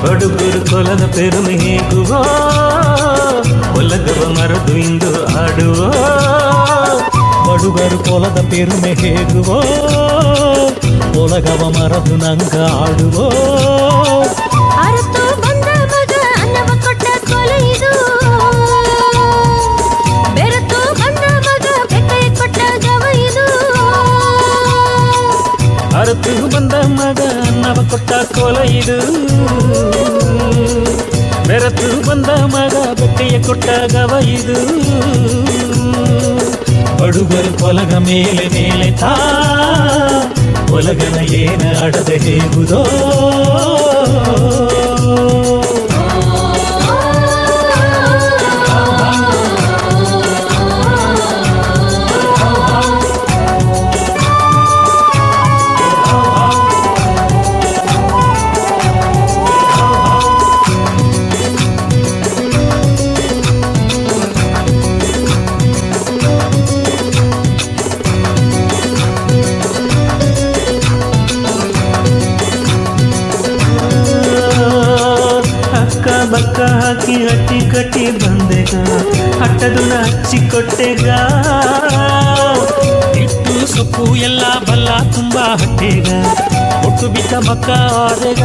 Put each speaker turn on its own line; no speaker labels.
ಬಡುಗರು ಕೊಲದ ಪೆರುಮೆ ಹೇಗುವೋ ಒಲಗವ ಮರದು ಇಂದು ಆಡುವೋ
ಬಡುಗರು ಕೊಲದ ಪೆರುಮೆ ಹೇಗುವೋ ಒಲಗವ ಮರದು ನಂಗ ಆಡುವೋ
ಅರತು ಬಂದ ಮಗ ಅನ್ನವ ಕೊಟ್ಟ ಕೊಲೆ ಇದು ಬೆರೆತು ಬಂದ ಮಗ ಬೆಟ್ಟೆ ಕೊಟ್ಟ ಗವ ಇದು
ಅರತು ಬಂದ ಮಗ ಅನ್ನವ ಕೊಟ್ಟ ಕೊಲ ಇದು ಬೆರೆತು ಬಂದ ಮಗ ಬೆಟ್ಟೆಯ ಕೊಟ್ಟ ಗವ ಇದು
ಬಡುಗರು ಕೊಲಗ ಮೇಲೆ ಮೇಲೆ ತಾ ಒಲಗನ ಏನ ಅಡದೆ ಹೇಗುದೋ
ಬಕ್ಕ ಹಾಕಿ ಹಟ್ಟಿ ಕಟ್ಟಿ ಬಂದೆಗ ಹಟ್ಟದುನ ಹಚ್ಚಿ ಕೊಟ್ಟೆಗ ಹಿಟ್ಟು ಸೊಪ್ಪು ಎಲ್ಲ ಬಲ್ಲ ತುಂಬ ಹಟ್ಟೆಗ ಒಟ್ಟು ಬಿಟ್ಟ ಮಕ್ಕ ಆದೆಗ